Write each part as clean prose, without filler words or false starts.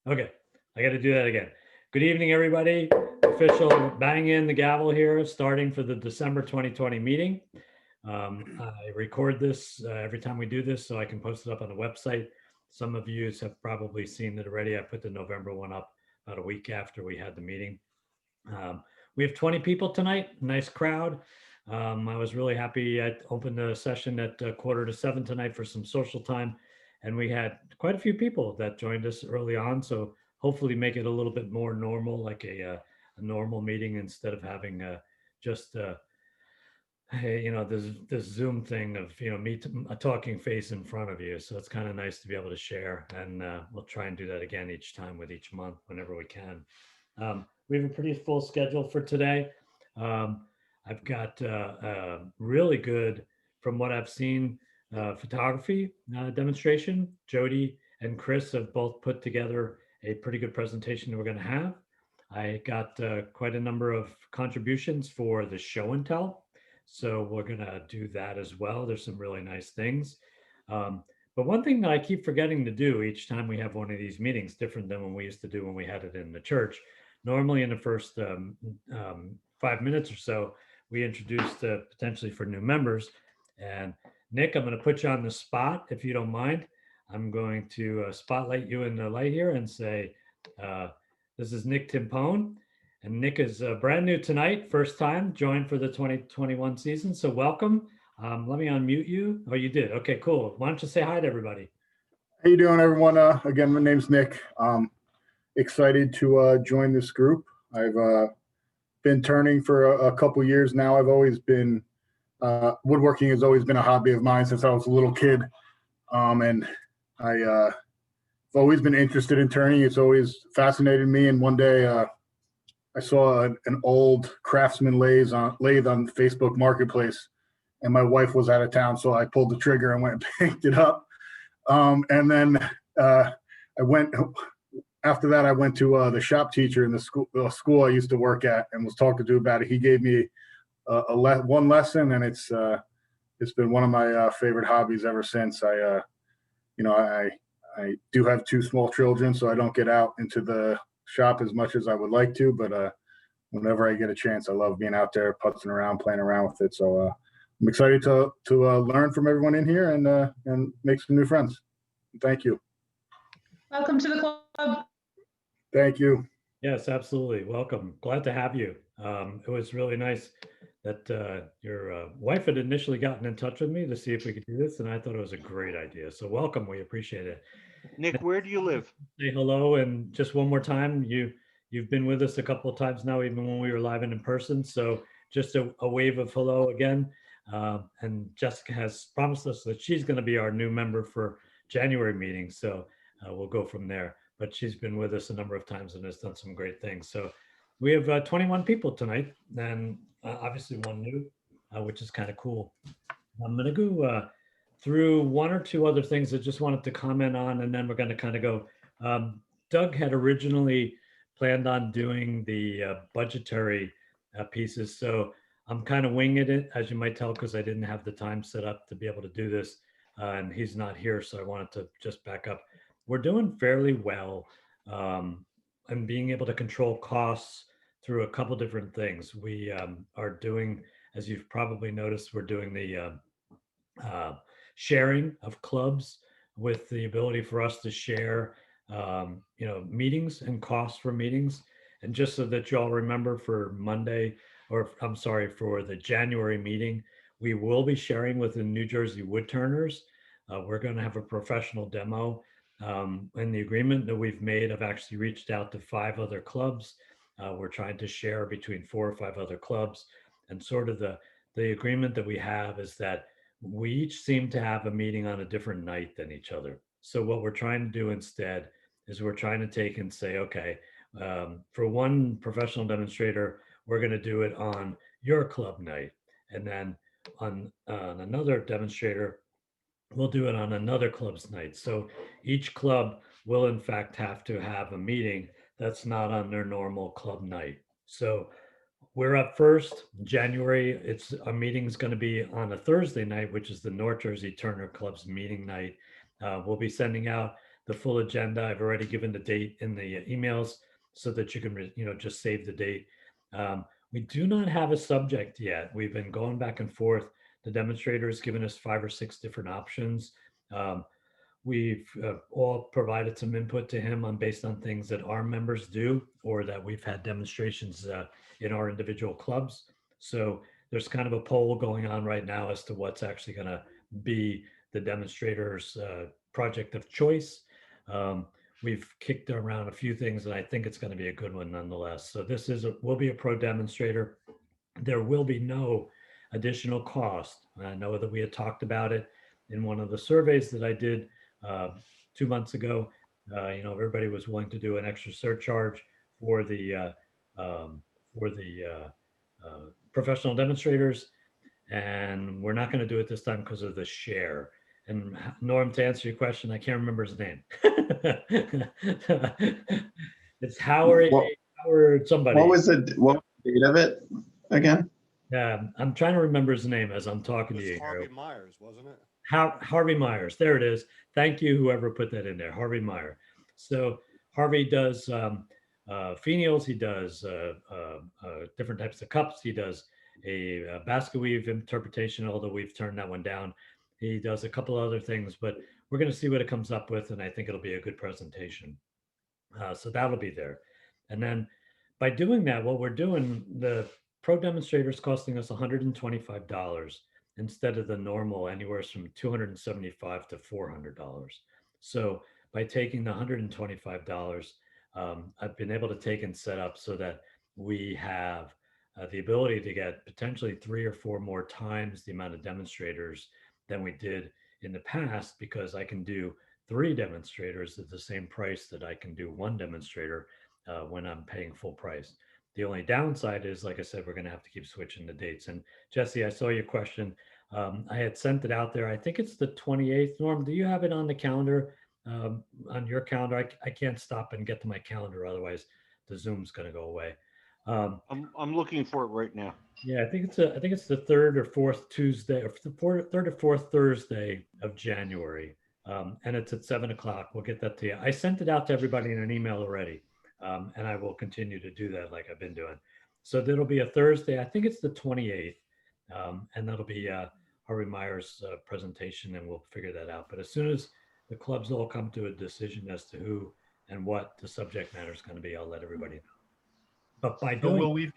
Okay, I got to do that again. Good evening, everybody. Official bang in the gavel here, starting for the December 2020 meeting. I record this every time we do this so I can post it up on the website. Some of you have probably seen it already. I put the November one up about a week after we had the meeting. We have 20 people tonight, nice crowd. I was really happy. I opened the session at 6:45 tonight for some social time, and we had quite a few people that joined us early on. So hopefully make it a little bit more normal, like a normal meeting instead of having just hey, this Zoom thing of me a talking face in front of you. So it's kind of nice to be able to share, and we'll try and do that again each time with each month whenever we can. We have a pretty full schedule for today. I've got really good, from what I've seen, photography demonstration. Jody and Chris have both put together a pretty good presentation that we're going to have. I got quite a number of contributions for the show and tell. So we're going to do that as well. There's some really nice things. But one thing that I keep forgetting to do each time we have one of these meetings, different than when we used to do when we had it in the church, normally in the first 5 minutes or so, we introduced potentially for new members. And Nick, I'm going to put you on the spot if you don't mind. I'm going to spotlight you in the light here and say, this is Nick Timpone. And Nick is brand new tonight, first time, joined for the 2021 season. So welcome. Let me unmute you. Oh, you did. Okay, cool. Why don't you say hi to everybody? How you doing, everyone? Again, my name's Nick. Excited to join this group. I've been turning for a couple years now. I've always been woodworking has always been a hobby of mine since I was a little kid, and I've always been interested in turning. It's always fascinated me. And one day, I saw an old Craftsman lathe on Facebook Marketplace, and my wife was out of town, so I pulled the trigger and went and picked it up. And then I went. After that, I went to the shop teacher in the school I used to work at and was talking to about it. He gave me one lesson, and it's been one of my favorite hobbies ever since. I do have two small children, so I don't get out into the shop as much as I would like to. But whenever I get a chance, I love being out there, putzing around, playing around with it. So I'm excited to learn from everyone in here and make some new friends. Thank you. Welcome to the club. Thank you. Yes, absolutely. Welcome. Glad to have you. It was really nice that your wife had initially gotten in touch with me to see if we could do this, and I thought it was a great idea. So welcome. We appreciate it. Nick, where do you live? Say hello, and just one more time, you've been with us a couple of times now, even when we were live and in person. So just a wave of hello again. And Jessica has promised us that she's going to be our new member for January meeting. So we'll go from there. But she's been with us a number of times and has done some great things. So we have 21 people tonight, and obviously one new, which is kind of cool. I'm going to go through one or two other things I just wanted to comment on, and then we're going to kind of go. Doug had originally planned on doing the budgetary pieces. So I'm kind of winging it, as you might tell, because I didn't have the time set up to be able to do this. And he's not here, so I wanted to just back up. We're doing fairly well and being able to control costs through a couple different things. We are doing, as you've probably noticed, we're doing the sharing of clubs with the ability for us to share, meetings and costs for meetings. And just so that you all remember, for Monday, or I'm sorry, for the January meeting, we will be sharing with the New Jersey Woodturners. We're going to have a professional demo. And the agreement that we've made, I've actually reached out to 5 other clubs. We're trying to share between 4 or 5 other clubs. And sort of the agreement that we have is that we each seem to have a meeting on a different night than each other. So what we're trying to do instead is we're trying to take and say, okay, for one professional demonstrator, we're going to do it on your club night. And then on another demonstrator, we'll do it on another club's night. So each club will in fact have to have a meeting that's not on their normal club night. So we're up first, January. It's a meeting's going to be on a Thursday night, which is the North Jersey Turner Club's meeting night. We'll be sending out the full agenda. I've already given the date in the emails so that you can, just save the date. We do not have a subject yet. We've been going back and forth. The demonstrator has given us 5 or 6 different options. We've all provided some input to him on based on things that our members do or that we've had demonstrations in our individual clubs. So there's kind of a poll going on right now as to what's actually going to be the demonstrator's project of choice. We've kicked around a few things, and I think it's going to be a good one nonetheless. So this will be a pro demonstrator. There will be no additional cost. I know that we had talked about it in one of the surveys that I did 2 months ago. Everybody was willing to do an extra surcharge for the professional demonstrators, and we're not going to do it this time because of the share. And Norm, to answer your question, I can't remember his name. It's Howard. Howard somebody. What was the date of it again? I'm trying to remember his name as I'm talking to you. Harvey Myers, wasn't it? Harvey Myers. There it is. Thank you, whoever put that in there. Harvey Myers. So Harvey does finials. He does different types of cups. He does a basket weave interpretation, although we've turned that one down. He does a couple other things, but we're going to see what it comes up with, and I think it'll be a good presentation. So that'll be there. And then by doing that, what we're doing, the pro demonstrator is costing us $125 instead of the normal anywhere from $275 to $400. So by taking the $125, I've been able to take and set up so that we have the ability to get potentially 3 or 4 more times the amount of demonstrators than we did in the past, because I can do 3 demonstrators at the same price that I can do 1 demonstrator when I'm paying full price. The only downside is, like I said, we're going to have to keep switching the dates. And Jesse, I saw your question. I had sent it out there. I think it's the 28th. Norm, do you have it on the calendar? On your calendar? I can't stop and get to my calendar. Otherwise, the Zoom's going to go away. I'm looking for it right now. Yeah, I think it's the 3rd or 4th Tuesday, or the 3rd or 4th Thursday of January. And it's at 7 o'clock. We'll get that to you. I sent it out to everybody in an email already. And I will continue to do that like I've been doing. So that'll be a Thursday. I think it's the 28th. And that'll be Harvey Myers' presentation, and we'll figure that out. But as soon as the clubs all come to a decision as to who and what the subject matter is going to be, I'll let everybody know. But by So doing,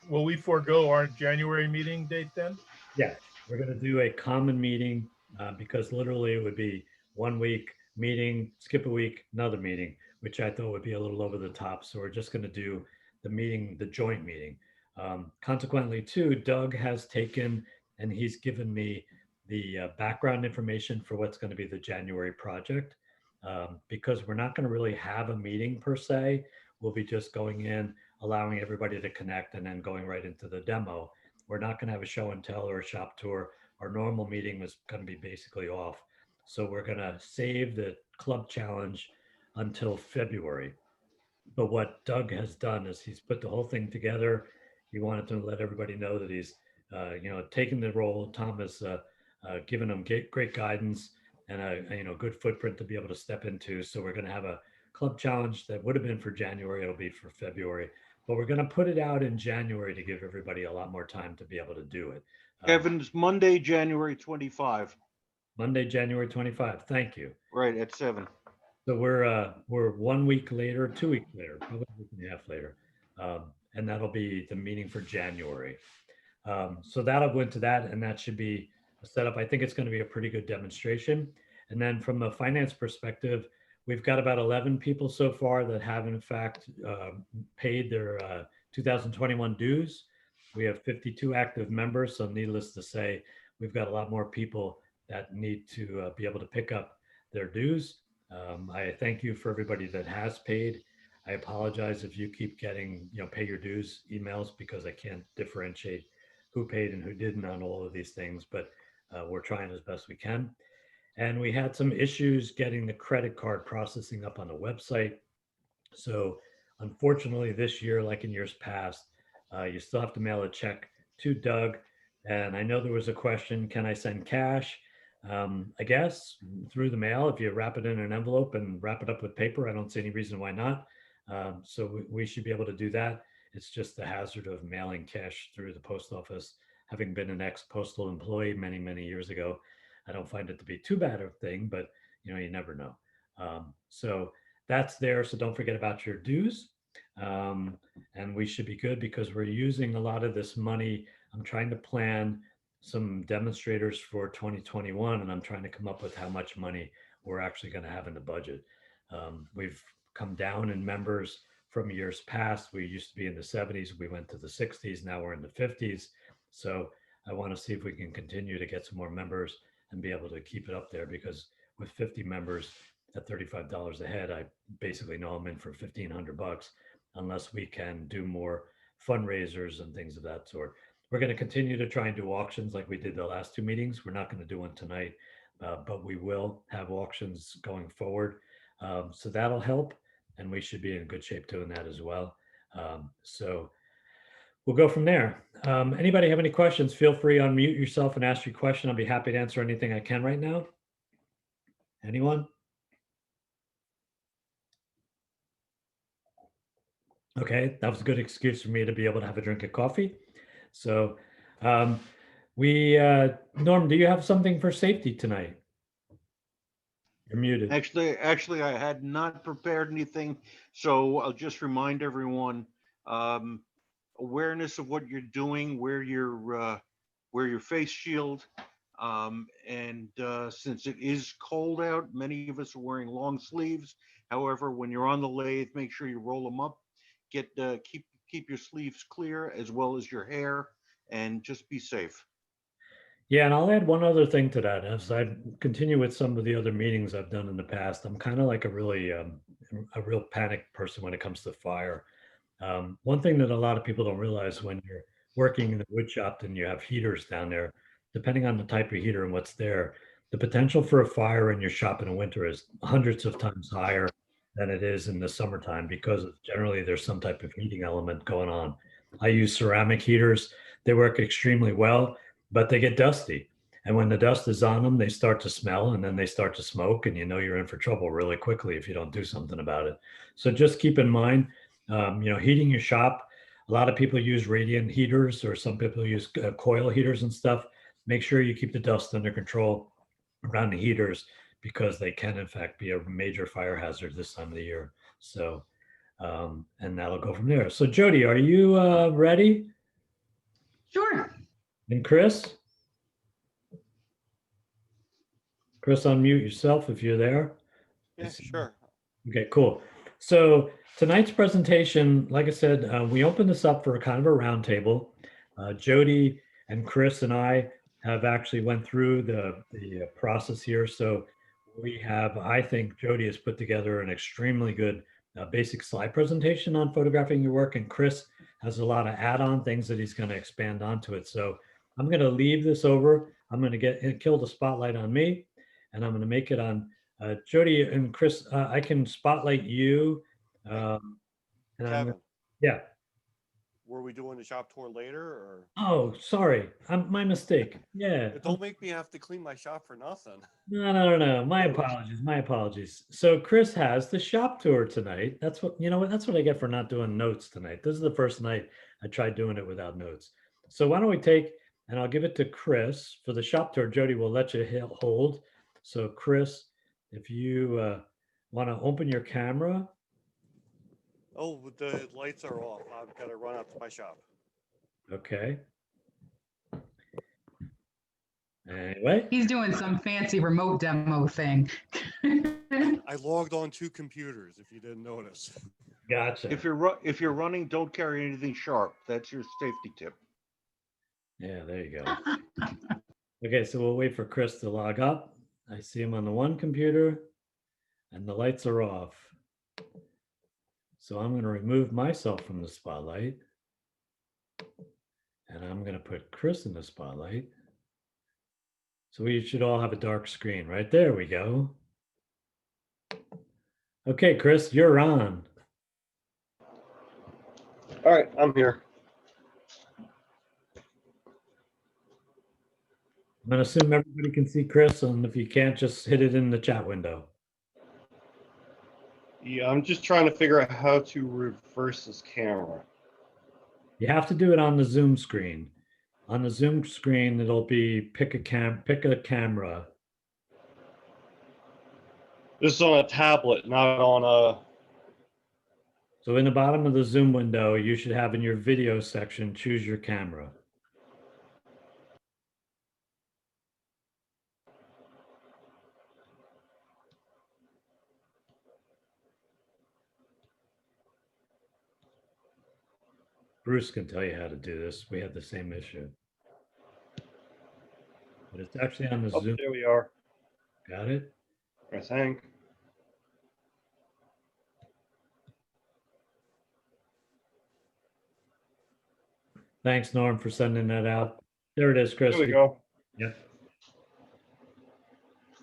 will we forego our January meeting date then? yeah, we're going to do a common meeting because literally it would be 1 week meeting, skip a week, another meeting, which I thought would be a little over the top. So we're just going to do the meeting, the joint meeting. Consequently, too, Doug has taken and he's given me the background information for what's going to be the January project. Because we're not going to really have a meeting per se. We'll be just going in, allowing everybody to connect, and then going right into the demo. We're not going to have a show and tell or a shop tour. Our normal meeting was going to be basically off. So we're going to save the club challenge until February. But what Doug has done is he's put the whole thing together. He wanted to let everybody know that he's, taken the role. Tom has given him great guidance and a good footprint to be able to step into. So we're going to have a club challenge that would have been for January. It'll be for February, but we're going to put it out in January to give everybody a lot more time to be able to do it. Kevin's Monday, January 25, Monday, January 25. Thank you. right at 7. So we're 1 week later, 2 weeks later, probably a week and a half later. And that'll be the meeting for January. So that'll go into that, and that should be a setup. I think it's going to be a pretty good demonstration. And then from a finance perspective, we've got about 11 people so far that have in fact paid their 2021 dues. We have 52 active members. So needless to say, we've got a lot more people that need to be able to pick up their dues. I thank you for everybody that has paid. I apologize if you keep getting, pay your dues emails, because I can't differentiate who paid and who didn't on all of these things, but we're trying as best we can. And we had some issues getting the credit card processing up on the website. So unfortunately this year, like in years past, you still have to mail a check to Doug. And I know there was a question, can I send cash? I guess, through the mail. If you wrap it in an envelope and wrap it up with paper, I don't see any reason why not. So we should be able to do that. It's just the hazard of mailing cash through the post office. Having been an ex-postal employee many, many years ago, I don't find it to be too bad a thing, but you never know. So that's there. So don't forget about your dues. And we should be good because we're using a lot of this money. I'm trying to plan some demonstrators for 2021, and I'm trying to come up with how much money we're actually going to have in the budget. We've come down in members from years past. We used to be in the 70s. We went to the 60s. Now we're in the 50s. So I want to see if we can continue to get some more members and be able to keep it up there, because with 50 members at $35 a head, I basically know I'm in for $1,500 unless we can do more fundraisers and things of that sort. We're going to continue to try and do auctions like we did the last two meetings. We're not going to do one tonight, but we will have auctions going forward. So that'll help, and we should be in good shape doing that as well. So we'll go from there. Anybody have any questions? Feel free to unmute yourself and ask your question. I'll be happy to answer anything I can right now. Anyone? Okay, that was a good excuse for me to be able to have a drink of coffee. So Norm, do you have something for safety tonight? You're muted. Actually, I had not prepared anything, so I'll just remind everyone, awareness of what you're doing, wear your face shield. And since it is cold out, many of us are wearing long sleeves. However, when you're on the lathe, make sure you roll them up. Keep your sleeves clear as well as your hair, and just be safe. Yeah, and I'll add one other thing to that. As I continue with some of the other meetings I've done in the past, I'm kind of like a real panic person when it comes to fire. One thing that a lot of people don't realize when you're working in the wood shop and you have heaters down there, depending on the type of heater and what's there, the potential for a fire in your shop in the winter is hundreds of times higher than it is in the summertime, because generally there's some type of heating element going on. I use ceramic heaters. They work extremely well, but they get dusty. And when the dust is on them, they start to smell, and then they start to smoke, and you're in for trouble really quickly if you don't do something about it. So just keep in mind, heating your shop, a lot of people use radiant heaters, or some people use coil heaters and stuff. Make sure you keep the dust under control around the heaters, because they can in fact be a major fire hazard this time of the year. So, and that'll go from there. So Jody, are you ready? Sure. And Chris, unmute yourself if you're there. Yeah, sure. Okay, cool. So tonight's presentation, like I said, we opened this up for a kind of a roundtable. Jody and Chris and I have actually went through the process here. So we have, I think Jody has put together an extremely good basic slide presentation on photographing your work, and Chris has a lot of add-on things that he's going to expand onto it. So I'm going to leave this over. I'm going to kill the spotlight on me, and I'm going to make it on Jody and Chris. I can spotlight you. Kevin, Yeah. were we doing the shop tour later, or? Oh, sorry. My mistake. Yeah. Don't make me have to clean my shop for nothing. No. My apologies. So Chris has the shop tour tonight. That's what, that's what I get for not doing notes tonight. This is the first night I tried doing it without notes. So why don't we take, and I'll give it to Chris for the shop tour. Jody will let you hold. So Chris, if you want to open your camera. Oh, the lights are off. I've got to run out to my shop. Okay. Anyway. He's doing some fancy remote demo thing. I logged on 2 computers, if you didn't notice. Gotcha. If you're running, don't carry anything sharp. That's your safety tip. Yeah, there you go. Okay, so we'll wait for Chris to log up. I see him on the one computer, and the lights are off. So I'm going to remove myself from the spotlight, and I'm going to put Chris in the spotlight. So we should all have a dark screen, right? There we go. Okay, Chris, you're on. All right, I'm here. I'm gonna assume everybody can see Chris, and if you can't, just hit it in the chat window. Yeah, I'm just trying to figure out how to reverse this camera. You have to do it on the Zoom screen. On the Zoom screen, it'll be pick a camera. This is on a tablet, not on a. So in the bottom of the Zoom window, you should have in your video section, choose your camera. Bruce can tell you how to do this. We had the same issue. But it's actually on the Oh, Zoom. there we are. Got it? I think. Thanks, Norm, for sending that out. There it is, Chris. There we go. Yep.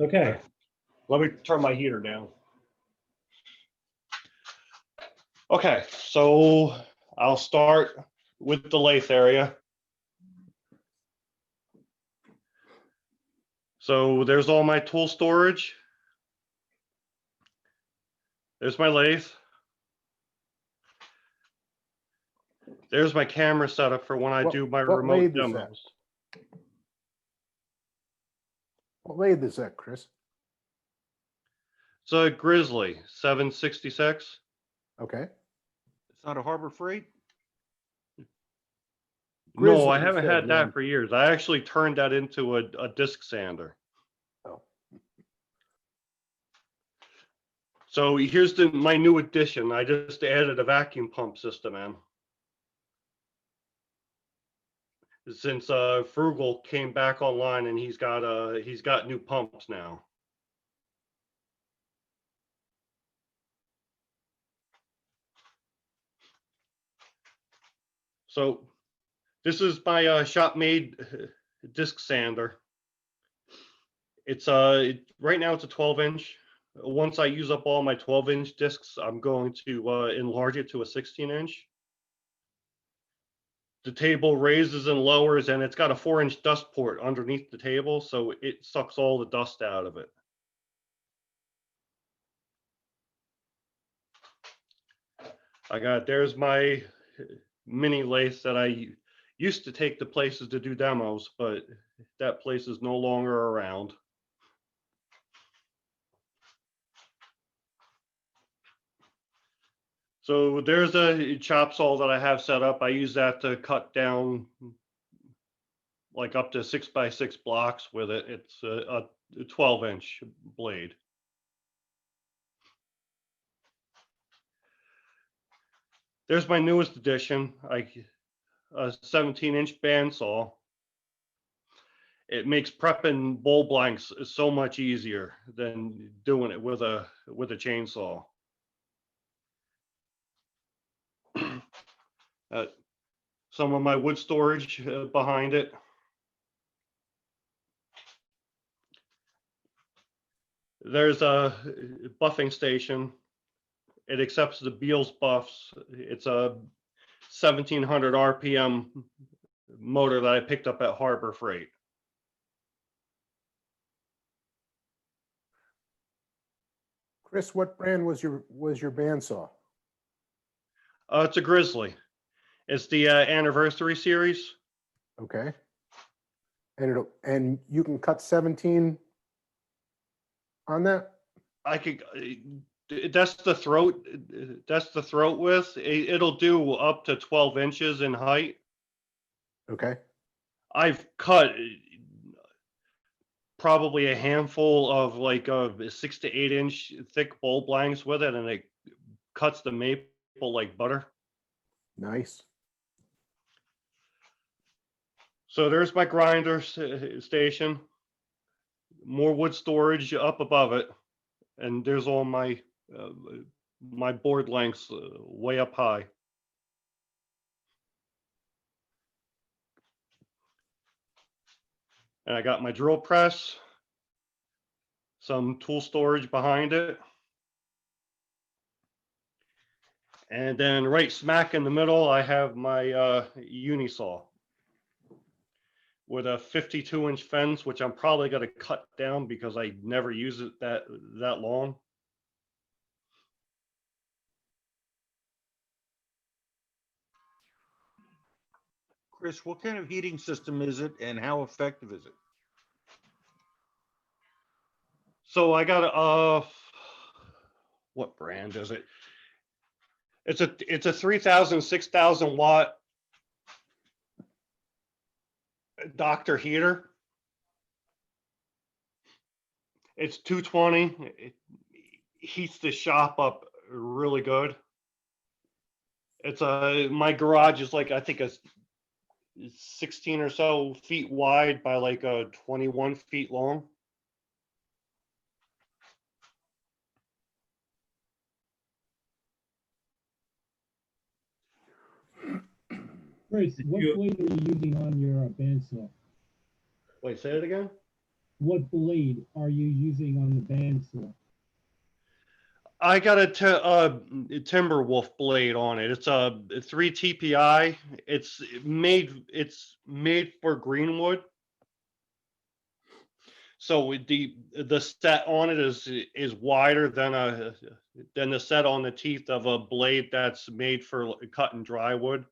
Okay. Let me turn my heater down. Okay, so I'll start with the lathe area. So there's all my tool storage. There's my lathe. There's my camera setup for when I do my what remote lathe is that? demos. What lathe is that, Chris? It's a Grizzly 766. Okay. It's not a Harbor Freight? No, Grizzly, I you haven't said, had that yeah. for years. I actually turned that into a disc sander. Oh. So here's my new addition. I just added a vacuum pump system in. Since Frugal came back online and he's got new pumps now. So this is my shop made disc sander. It's right now it's a 12-inch. Once I use up all my 12-inch discs, I'm going to enlarge it to a 16-inch. The table raises and lowers, and it's got a 4-inch dust port underneath the table, so it sucks all the dust out of it. There's my mini lathe that I used to take to places to do demos, but that place is no longer around. So there's a chop saw that I have set up. I use that to cut down like up to 6x6 blocks with it. It's a 12-inch blade. There's my newest addition, a 17-inch bandsaw. It makes prepping bowl blanks so much easier than doing it with a chainsaw. Some of my wood storage behind it. There's a buffing station. It accepts the Beals buffs. It's a 1700 RPM motor that I picked up at Harbor Freight. Chris, what brand was your bandsaw? It's a Grizzly. It's the anniversary series. Okay. And you can cut 17 on that? I could. That's the throat. That's the throat width. It'll do up to 12 inches in height. Okay. I've cut probably a handful of like 6 to 8 inch thick bowl blanks with it, and it cuts the maple like butter. Nice. So there's my grinder station. More wood storage up above it, and there's all my my board lengths way up high. And I got my drill press, some tool storage behind it. And then right smack in the middle, I have my Unisaw, with a 52-inch fence, which I'm probably gonna cut down because I never use it that long. Chris, what kind of heating system is it and how effective is it? So I got what brand is it? It's a 3,000, 6,000 watt Doctor heater. It's 220. It heats the shop up really good. It's my garage is like, I think a 16 or so feet wide by like 21 feet long. Chris, what you- blade are you using on your bandsaw? Wait, say it again. What blade are you using on the bandsaw? I got a Timberwolf blade on it. It's a 3 TPI. It's made for greenwood. So the set on it is wider than the set on the teeth of a blade that's made for cutting dry wood.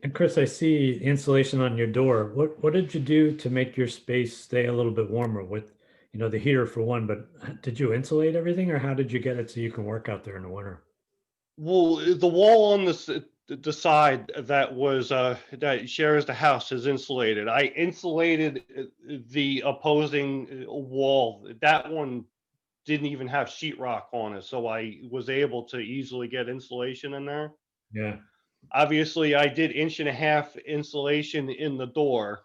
And Chris, I see insulation on your door. What did you do to make your space stay a little bit warmer with, the heater for one, but did you insulate everything or how did you get it so you can work out there in the winter? Well, the wall on the side that shares the house is insulated. I insulated the opposing wall. That one didn't even have sheetrock on it, so I was able to easily get insulation in there. Yeah. Obviously, I did 1.5 inch insulation in the door,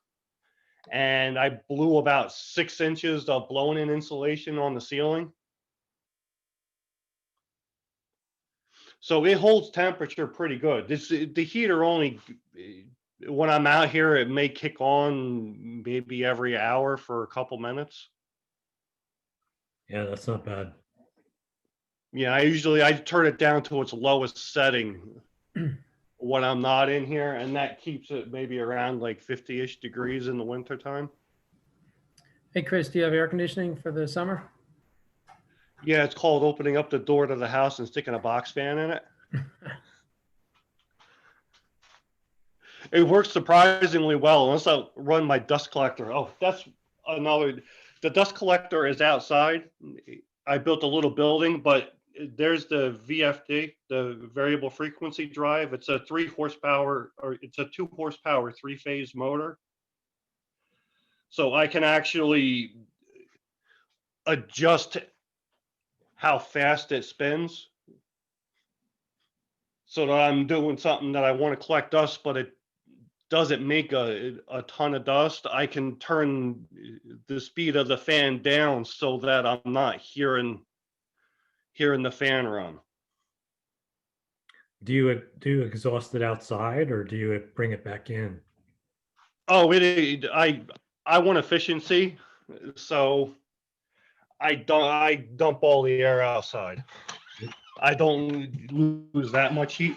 and I blew about 6 inches of blown-in insulation on the ceiling. So it holds temperature pretty good. The heater only, when I'm out here, it may kick on maybe every hour for a couple minutes. Yeah, that's not bad. Yeah, I turn it down to its lowest setting when I'm not in here, and that keeps it maybe around like 50-ish degrees in the wintertime. Hey, Chris, do you have air conditioning for the summer? Yeah, it's called opening up the door to the house and sticking a box fan in it. It works surprisingly well, unless I run my dust collector. Oh, that's another. The dust collector is outside. I built a little building, but there's the VFD, the variable frequency drive. It's a 3 horsepower, or it's a 2 horsepower 3-phase motor. So I can actually adjust how fast it spins. So that I'm doing something that I want to collect dust, but it doesn't make a ton of dust. I can turn the speed of the fan down so that I'm not hearing the fan run. Do you exhaust it outside or do you bring it back in? Oh, I want efficiency, so I dump all the air outside. I don't lose that much heat.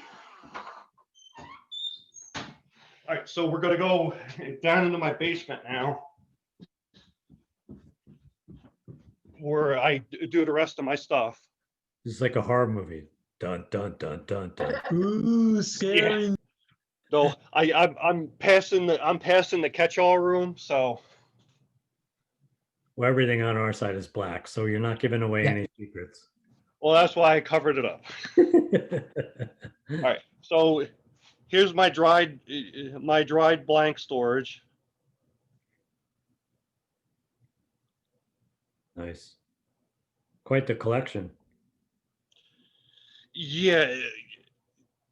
All right, so we're gonna go down into my basement now, where I do the rest of my stuff. It's like a horror movie. Dun, dun, dun, dun, dun. Ooh, scary. So I'm passing the catch-all room. So Well, everything on our side is black, so you're not giving away Yeah. any secrets. well, that's why I covered it up. All right, so here's my dried blank storage. Nice. Quite the collection. Yeah,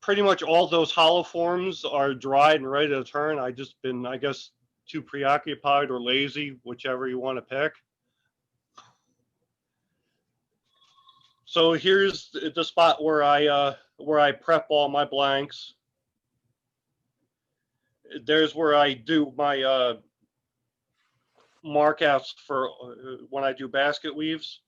pretty much all those hollow forms are dried and ready to turn. I just been, I guess, too preoccupied or lazy, whichever you want to pick. So here's the spot where I prep all my blanks. There's where I do my markouts for when I do basket weaves.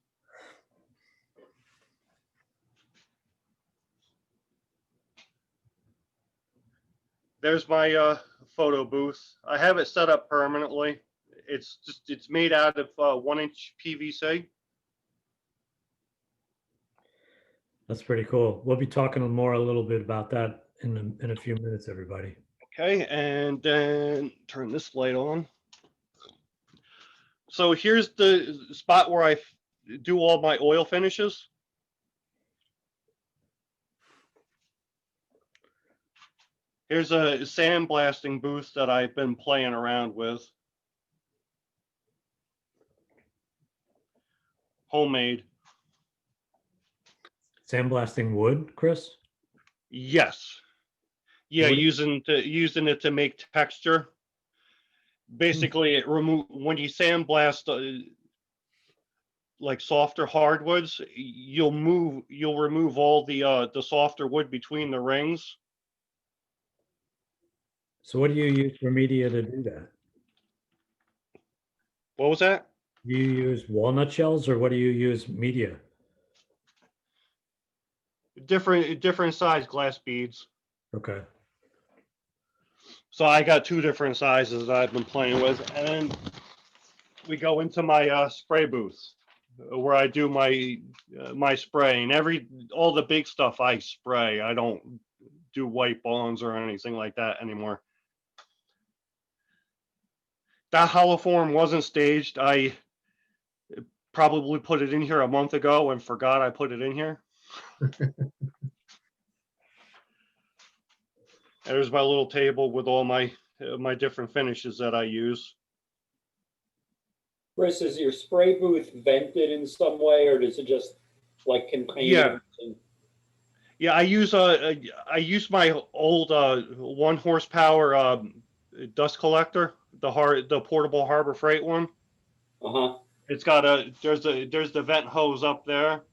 There's my photo booth. I have it set up permanently. It's made out of 1-inch PVC. That's pretty cool. We'll be talking more a little bit about that in a few minutes, everybody. Okay, and then turn this light on. So here's the spot where I do all my oil finishes. Here's a sandblasting booth that I've been playing around with. Homemade. Sandblasting wood, Chris? Yes. Yeah, What- using it to make texture. Basically, it when you sandblast like softer hardwoods, you'll remove all the softer wood between the rings. So what do you use for media to do that? What was that? Do you use walnut shells or what do you use media? Different size glass beads. Okay. So I got two different sizes that I've been playing with, and then we go into my spray booth where I do my spraying. All the big stuff I spray. I don't do white bonds or anything like that anymore. That hollow form wasn't staged. I probably put it in here a month ago and forgot I put it in here. There's my little table with all my different finishes that I use. Chris, is your spray booth vented in some way, or does it just like contain? Yeah. everything? Yeah, I use my old 1 horsepower dust collector, the portable Harbor Freight one. Uh-huh. It's got there's the vent hose up there,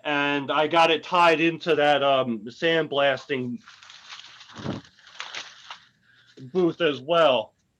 and I got it tied into that sandblasting booth as well.